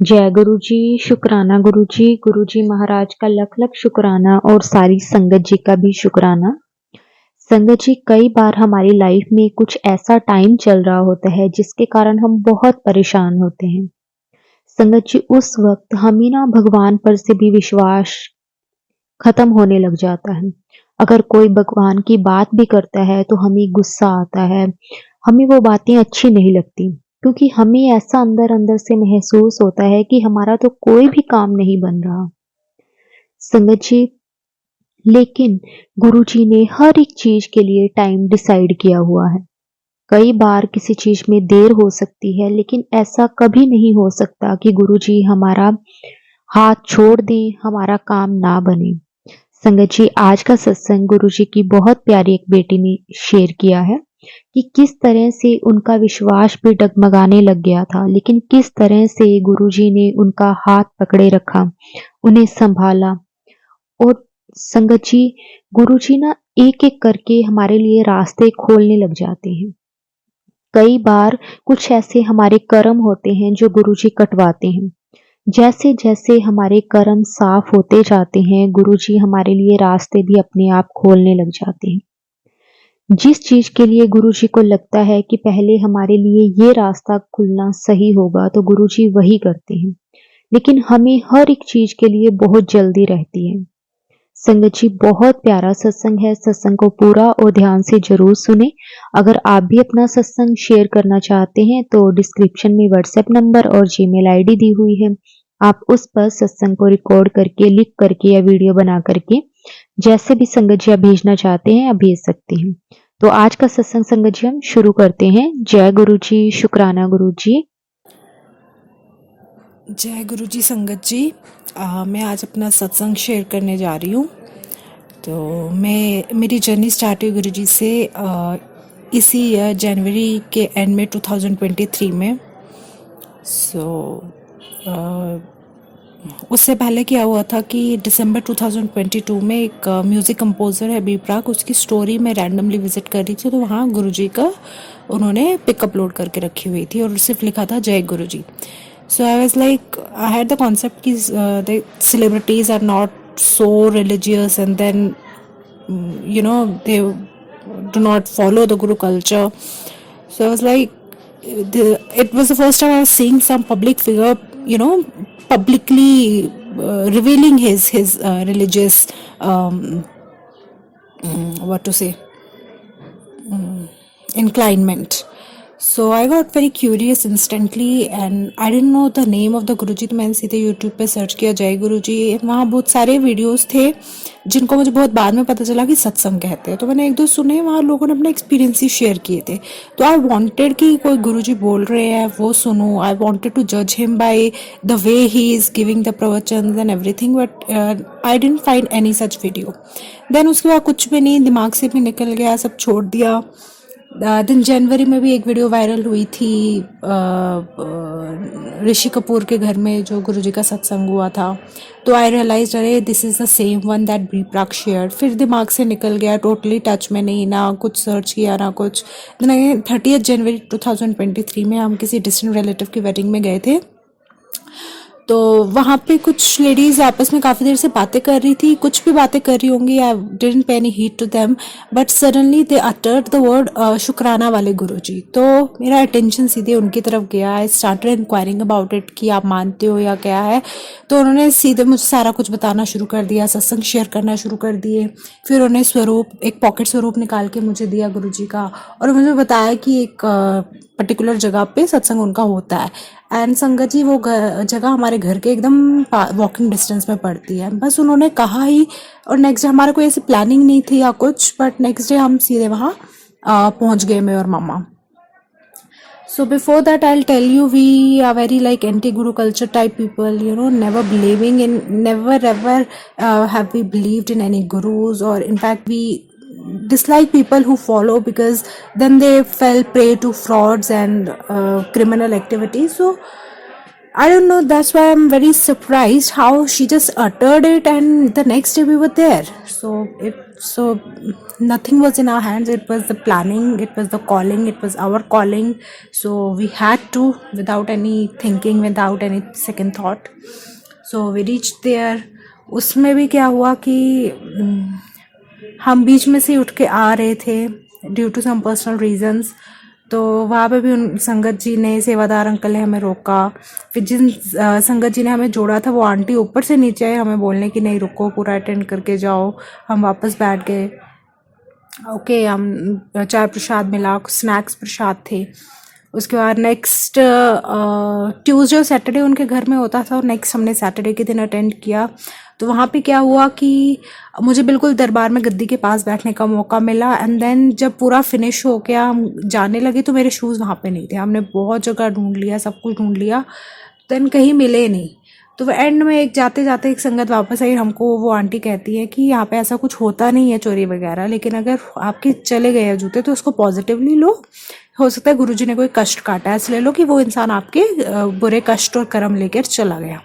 जय गुरु जी, शुक्राना गुरु जी महाराज का लख लख शुक्राना और सारी संगत जी का भी शुक्राना। संगत जी, कई बार हमारी लाइफ में कुछ ऐसा टाइम चल रहा होता है जिसके कारण हम बहुत परेशान होते हैं। संगत जी, उस वक्त हमें ना भगवान पर से भी विश्वास खत्म होने लग जाता है। अगर कोई भगवान की बात भी करता है तो हमें गुस्सा आता है, हमें वो बातें अच्छी नहीं लगती, क्योंकि हमें ऐसा अंदर अंदर से महसूस होता है कि हमारा तो कोई भी काम नहीं बन रहा। संगत जी, लेकिन गुरुजी ने हर एक चीज के लिए टाइम डिसाइड किया हुआ है। कई बार किसी चीज में देर हो सकती है, लेकिन ऐसा कभी नहीं हो सकता कि गुरुजी हमारा हाथ छोड़ दें, हमारा काम ना बने। संगत जी, आज का सत्संग गुरुजी की बहुत प्यारी एक बेटी ने शेयर किया है कि किस तरह से उनका विश्वास भी डगमगाने लग गया था, लेकिन किस तरह से गुरुजी ने उनका हाथ पकड़े रखा, उन्हें संभाला। और संगत जी, गुरुजी ना एक एक करके हमारे लिए रास्ते खोलने लग जाते हैं। कई बार कुछ ऐसे हमारे कर्म होते हैं जो गुरुजी कटवाते हैं। जैसे जैसे हमारे कर्म साफ होते जाते हैं, गुरुजी हमारे लिए रास्ते भी अपने आप खोलने लग जाते हैं। जिस चीज के लिए गुरुजी को लगता है कि पहले हमारे लिए ये रास्ता खुलना सही होगा, तो गुरुजी वही करते हैं। लेकिन हमें हर एक चीज के लिए बहुत जल्दी रहती है। संगत जी, बहुत प्यारा सत्संग है। सत्संग को पूरा और ध्यान से जरूर सुने। अगर आप भी अपना सत्संग शेयर करना चाहते हैं तो डिस्क्रिप्शन में व्हाट्सएप नंबर और जीमेल आईडी दी हुई है। आप उस पर सत्संग को रिकॉर्ड करके, लिख करके या वीडियो बना करके जैसे भी संगत जी आप भेजना चाहते हैं आप भेज सकते हैं। तो आज का सत्संग संगत जी हम शुरू करते हैं। जय गुरु जी, शुक्राना गुरु जी। जय गुरु जी संगत जी। मैं आज अपना सत्संग शेयर करने जा रही हूँ। तो मेरी जर्नी स्टार्ट हुई गुरु जी से इसी ईयर जनवरी के एंड में 2023 में। उससे पहले क्या हुआ था कि दिसंबर 2022 में एक म्यूज़िक कंपोज़र है बी प्राक, उसकी स्टोरी में रैंडमली विजिट कर रही थी, तो वहाँ गुरुजी का उन्होंने पिक अपलोड करके रखी हुई थी और सिर्फ लिखा था जय गुरुजी। So I was like, I had the concept कि the celebrities are not so religious and then they do not follow the Guru culture. So I was like, it was the first time I was seeing some public figure, publicly revealing his religious what to say inclination. So I got very curious instantly and I didn't know the name of the गुरुजी, तो मैंने सीधे YouTube पे search किया जय गुरुजी। वहाँ बहुत सारे videos थे जिनको मुझे बहुत बाद में पता चला कि सत्संग कहते हैं, तो मैंने एक दो सुने, वहाँ लोगों ने अपने एक्सपीरियंस ही शेयर किए थे। तो आई वांटेड कि कोई गुरुजी बोल रहे हैं वो सुनूं। आई वांटेड टू जज him by the way he is giving the pravachan and everything, but I didn't find any such video. Then उसके बाद कुछ भी नहीं, दिमाग से भी निकल गया, सब छोड़ दिया। दिन जनवरी में भी एक वीडियो वायरल हुई थी ऋषि कपूर के घर में जो गुरुजी का सत्संग हुआ था। तो आई रियलाइज अरे this is the same one that B Praak share. फिर दिमाग से निकल गया, टोटली टच में नहीं, ना कुछ सर्च किया ना कुछ। 30 जनवरी 2023 में हम किसी डिस्टेंट रिलेटिव की वेडिंग में गए थे। तो वहाँ पे कुछ लेडीज आपस में काफ़ी देर से बातें कर रही थी, कुछ भी बातें कर रही होंगी, I didn't pay any heed to them, but suddenly they uttered the word शुक्राना वाले गुरुजी। तो मेरा अटेंशन सीधे उनकी तरफ गया। I started enquiring about it कि आप मानते हो या क्या है। तो उन्होंने सीधे मुझे सारा कुछ बताना शुरू कर दिया, सत्संग शेयर करना शुरू कर दिए। फिर उन्होंने स्वरूप, एक पॉकेट स्वरूप निकाल के मुझे दिया गुरुजी का, और मुझे बताया कि एक पर्टिकुलर जगह पे सत्संग उनका होता है। एंड संगत जी, वो जगह हमारे घर के एकदम वॉकिंग डिस्टेंस में पड़ती है। बस उन्होंने कहा ही, और नेक्स्ट डे हमारा कोई ऐसी प्लानिंग नहीं थी या कुछ, बट नेक्स्ट डे हम सीधे वहाँ पहुँच गए, मैं और मामा। So before that, I'll tell you, we are very like anti-guru culture type people, never believing in, never ever have we believed in any gurus, or in fact we dislike people who follow because then they fell prey to frauds and criminal activities. So I don't know, that's why I'm very surprised how she just uttered it and the next day we were there. So it so nothing was in our hands. It was the planning, it was the calling, it was our calling. So we had to, without any thinking, without any second thought. So we reached there. उसमें भी क्या हुआ कि हम बीच में से उठ के आ रहे थे due to some personal reasons. तो वहाँ पे भी उन संगत जी ने, सेवादार अंकल ने हमें रोका। फिर जिन संगत जी ने हमें जोड़ा था वो आंटी ऊपर से नीचे आए हमें बोलने कि नहीं रुको, पूरा अटेंड करके जाओ। हम वापस बैठ गए। ओके, हम चाय प्रसाद मिला, स्नैक्स प्रसाद थे। उसके बाद नेक्स्ट ट्यूसडे और सैटरडे उनके घर में होता था, और नेक्स्ट हमने सैटरडे के दिन अटेंड किया। तो वहाँ पे क्या हुआ कि मुझे बिल्कुल दरबार में गद्दी के पास बैठने का मौका मिला। एंड देन जब पूरा फिनिश हो गया, हम जाने लगे, तो मेरे शूज़ वहाँ पे नहीं थे। हमने बहुत जगह ढूंढ लिया, सब कुछ ढूंढ लिया, देन कहीं मिले नहीं। तो वो एंड में एक जाते जाते एक संगत वापस आई, हमको वो आंटी कहती है कि यहाँ पे ऐसा कुछ होता नहीं है चोरी वगैरह, लेकिन अगर आपके चले गए हैं जूते तो उसको पॉजिटिवली लो। हो सकता है गुरुजी ने कोई कष्ट काटा है, इसलिए लो कि वो इंसान आपके बुरे कष्ट और कर्म लेकर चला गया।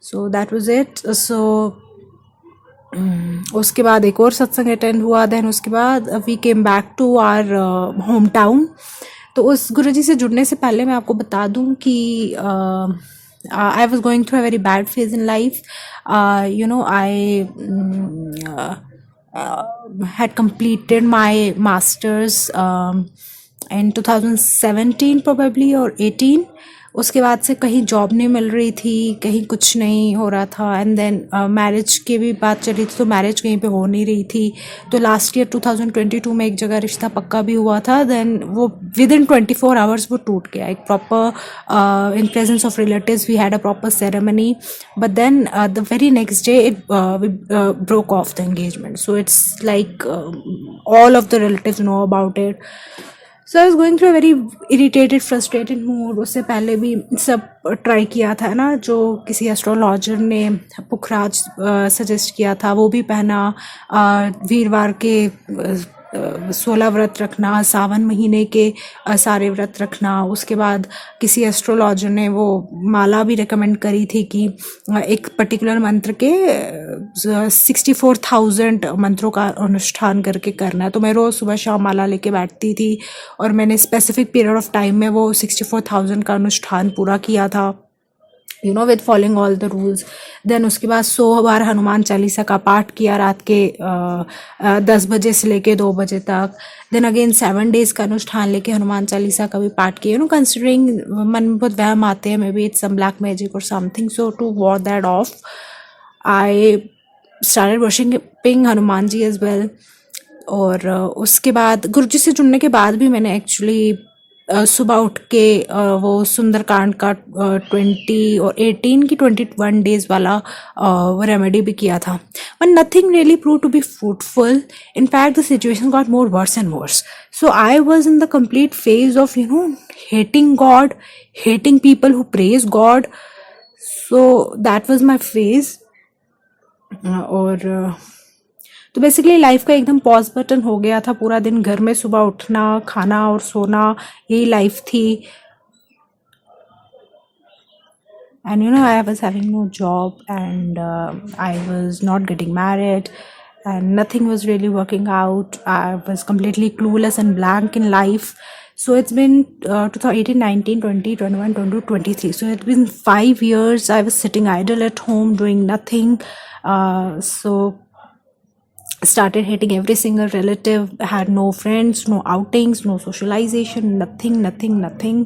So that was it. So उसके बाद एक और सत्संग अटेंड हुआ। देन उसके बाद we came back to our hometown. तो उस गुरुजी से जुड़ने से पहले मैं आपको बता दूं कि I was going through a very bad phase in life. You know, I had completed my masters in 2017 probably or 18। उसके बाद से कहीं जॉब नहीं मिल रही थी, कहीं कुछ नहीं हो रहा था। एंड देन मैरिज की भी बात चली थी, तो मैरिज कहीं पे हो नहीं रही थी। तो लास्ट ईयर 2022 में एक जगह रिश्ता पक्का भी हुआ था। देन वो विद इन 24 आवर्स वो टूट गया। एक proper in presence of relatives we had a proper ceremony, but then the very next day it broke off the engagement. So it's like all of the relatives know about it. So I was going through a very irritated frustrated mood. उससे पहले भी सब try किया था ना, जो किसी astrologer ने पुखराज सजेस्ट किया था वो भी पहना। वीरवार के 16 व्रत रखना, सावन महीने के सारे व्रत रखना। उसके बाद किसी एस्ट्रोलॉजर ने वो माला भी रिकमेंड करी थी कि एक पर्टिकुलर मंत्र के 64,000 मंत्रों का अनुष्ठान करके करना है। तो मैं रोज़ सुबह शाम माला लेके बैठती थी, और मैंने स्पेसिफिक पीरियड ऑफ टाइम में वो 64,000 का अनुष्ठान पूरा किया था, you know, with following all the rules. Then उसके बाद 100 बार हनुमान चालीसा का पाठ किया रात के 10 बजे से लेके 2 बजे तक। देन अगेन 7 डेज का अनुष्ठान लेके हनुमान चालीसा का भी पाठ किया, यू नो, कंसिडरिंग मन में बहुत वहम आते हैं, maybe it's some black magic और something. So to ward that off I started worshipping Hanuman ji as well. और उसके बाद गुरुजी से जुड़ने के बाद भी मैंने एक्चुअली सुबह उठ के वो सुंदरकांड का 20 और 18 की 21 डेज वाला वो रेमेडी भी किया था, but nothing really prove to be fruitful. In fact the situation got more worse and worse. So I was in the complete phase of, you know, hating God, hating people who praise God. So that was my phase. और तो basically life का एकदम pause button हो गया था। पूरा दिन घर में सुबह उठना, खाना और सोना, यही लाइफ थी। And you know, I was having no job, and I was not getting married, and nothing was really working out. I was completely clueless and blank in life. So it's been 2018, 19, 20, 21, 22, 23. So it's been 5 years I was sitting idle at home doing nothing. So started hating every single relative, had no friends, no outings, no socialization, nothing.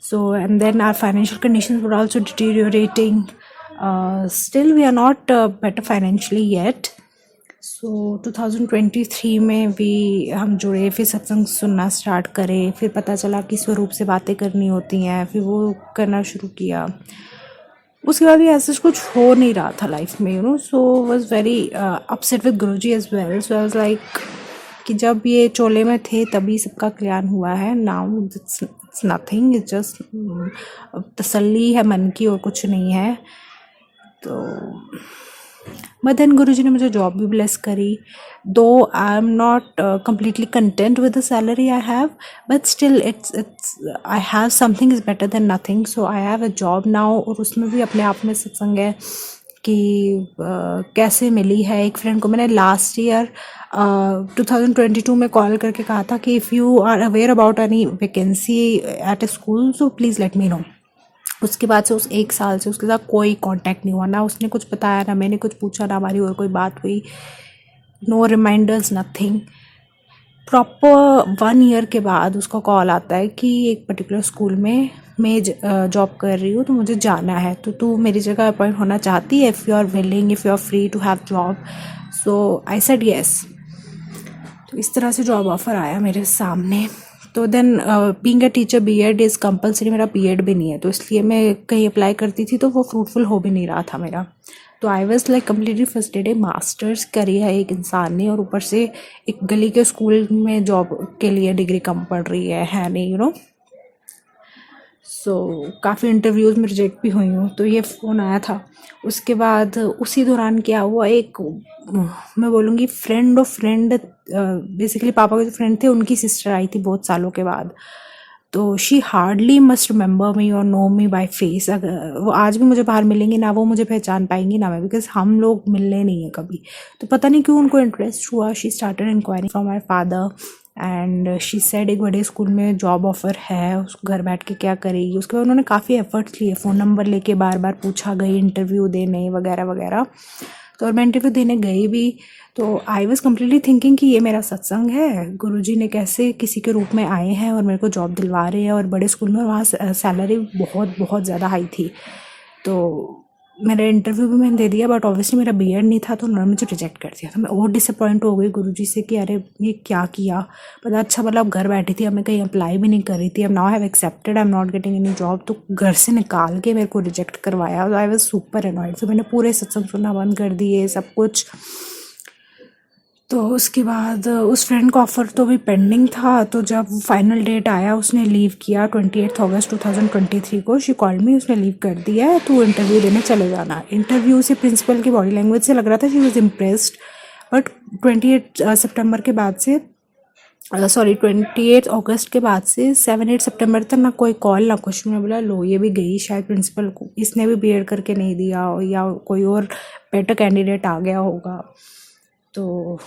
So, and then our financial conditions were also deteriorating. Still we are not better financially yet. So 2023 में भी हम जुड़े, फिर सत्संग सुनना start करे, फिर पता चला कि स्वरूप से बातें करनी होती हैं, फिर वो करना शुरू किया। उसके बाद भी ऐसा कुछ हो नहीं रहा था लाइफ में, you know. So was very upset with Guruji as well. So I was like कि जब ये चोले में थे तभी सबका कल्याण हुआ है। Now it's nothing, it's just तसल्ली है मन की और कुछ नहीं है। तो बट देन गुरुजी ने मुझे जॉब भी ब्लेस करी। दो I am not completely content with the salary I have, but still it's I have something is better than nothing. So I have a job now, और उसमें भी अपने आप में सत्संग है। कि कैसे मिली है। एक फ्रेंड को मैंने लास्ट ईयर 2022 में कॉल करके कहा था कि if you are aware about any vacancy at a school so please let me know. उसके बाद से उस 1 साल से उसके साथ कोई कांटेक्ट नहीं हुआ, ना उसने कुछ बताया, ना मैंने कुछ पूछा, ना हमारी और कोई बात हुई, no reminders, nothing. Proper 1 year के बाद उसका कॉल आता है कि एक पर्टिकुलर स्कूल में मैं जॉब कर रही हूँ, तो मुझे जाना है, तो तू मेरी जगह अपॉइंट होना चाहती है, if you are willing, if you are free to have job. So I said yes. तो इस तरह से जॉब ऑफ़र आया मेरे सामने। तो then being a teacher BEd is compulsory, मेरा बीएड भी नहीं है, तो इसलिए मैं कहीं अप्लाई करती थी तो वो फ्रूटफुल हो भी नहीं रहा था मेरा। तो I was like completely frustrated. Masters करी है एक इंसान ने और ऊपर से एक गली के स्कूल में जॉब के लिए डिग्री कम पड़ रही है नहीं, यू नो। सो काफ़ी इंटरव्यूज़ में रिजेक्ट भी हुई हूँ। तो ये फ़ोन आया था। उसके बाद उसी दौरान क्या हुआ, एक मैं बोलूँगी फ्रेंड ऑफ फ्रेंड, बेसिकली पापा के जो फ्रेंड थे उनकी सिस्टर आई थी बहुत सालों के बाद। तो शी हार्डली मस्ट रिमेंबर मी और नो मी बाय फेस। अगर वो आज भी मुझे बाहर मिलेंगी ना, वो मुझे पहचान पाएंगी ना मैं, बिकॉज हम लोग मिलने नहीं है कभी। तो पता नहीं क्यों उनको इंटरेस्ट हुआ। She started enquiring from my father and she said एक बड़े स्कूल में जॉब ऑफ़र है, उसको घर बैठ के क्या करेगी। उसके बाद उन्होंने काफ़ी एफर्ट्स लिए, फ़ोन नंबर लेके बार बार पूछा, गई इंटरव्यू देने वगैरह वगैरह। तो और मैं इंटरव्यू देने गई भी। तो आई वॉज कम्प्लीटली थिंकिंग कि ये मेरा सत्संग है, गुरुजी ने कैसे किसी के रूप में आए हैं और मेरे को जॉब दिलवा रहे हैं, और बड़े स्कूल में वहाँ सैलरी बहुत बहुत ज़्यादा हाई थी। तो मेरा इंटरव्यू भी मैंने दे दिया, बट ऑब्वियसली मेरा बीएड नहीं था, तो उन्होंने मुझे रिजेक्ट कर दिया। तो मैं और डिसअपॉइंट हो गई गुरुजी से कि अरे ये क्या किया। पता अच्छा मतलब अब घर बैठी थी, अब मैं कहीं अप्लाई भी नहीं कर रही थी, अब now have accepted, I am not getting any job, तो घर से निकाल के मेरे को रिजेक्ट करवाया। I was super annoyed. फिर मैंने पूरे सत्संग सुनना बंद कर दिए, सब कुछ। तो उसके बाद उस फ्रेंड का ऑफ़र तो भी पेंडिंग था। तो जब फाइनल डेट आया, उसने लीव किया 28 अगस्त 2023 को। शी कॉल्ड मी, उसने लीव कर दिया है, तू इंटरव्यू देने चले जाना। इंटरव्यू से प्रिंसिपल की बॉडी लैंग्वेज से लग रहा था शी वॉज इम्प्रेस्ड। बट 28 सितंबर के बाद से 28 अगस्त के बाद से 7-8 सितंबर तक ना कोई कॉल ना कुछ। मैंने बोला लो ये भी गई शायद प्रिंसिपल को, इसने भी बीएड करके नहीं दिया या कोई और बेटर कैंडिडेट आ गया होगा। तो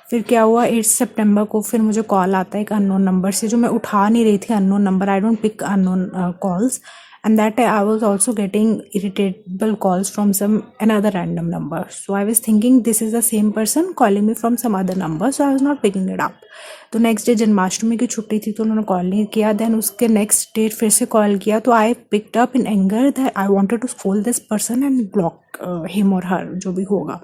फिर क्या हुआ, 8 सितंबर को फिर मुझे कॉल आता है एक अननोन नंबर से, जो मैं उठा नहीं रही थी। Unknown number, I don't pick unknown calls, and that I was also getting irritable calls from some another random number. So I was thinking this is the same person calling me from some other number, so I was not picking it up. तो next day Janmashtami की छुट्टी थी, तो उन्होंने call नहीं किया। Then उसके next day फिर से कॉल किया, तो I picked up in anger that I wanted to scold this person and block him और हर, जो भी होगा।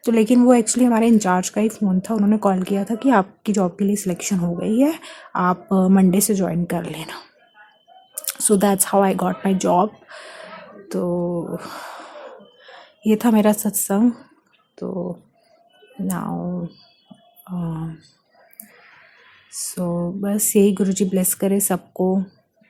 तो लेकिन वो एक्चुअली हमारे इंचार्ज का ही फ़ोन था। उन्होंने कॉल किया था कि आपकी जॉब के लिए सिलेक्शन हो गई है, आप मंडे से ज्वाइन कर लेना। So that's how I got my job. तो ये था मेरा सत्संग। तो नाउ सो बस यही, गुरुजी ब्लेस करे सबको।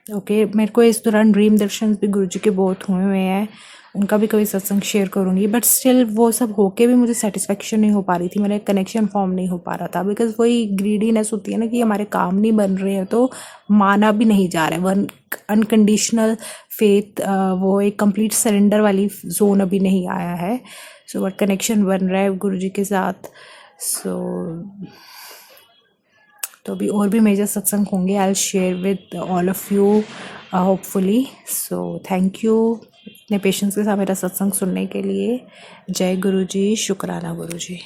ओके, मेरे को इस दौरान ड्रीम दर्शन भी गुरुजी के बहुत हुए हैं, उनका भी कभी सत्संग शेयर करूँगी। बट स्टिल वो सब होके भी मुझे सेटिस्फेक्शन नहीं हो पा रही थी, मेरा एक कनेक्शन फॉर्म नहीं हो पा रहा था। बिकॉज वही ग्रीडीनेस होती है ना कि हमारे काम नहीं बन रहे हैं, तो माना भी नहीं जा रहा है। वन अनकंडीशनल फेथ, वो एक कंप्लीट सरेंडर वाली जोन अभी नहीं आया है। सो बट कनेक्शन बन रहा है गुरुजी के साथ। सो तो अभी और भी मेजर सत्संग होंगे, I will share with all of you hopefully. So thank you इतने पेशेंस के साथ मेरा सत्संग सुनने के लिए। जय गुरुजी, शुक्राना गुरुजी।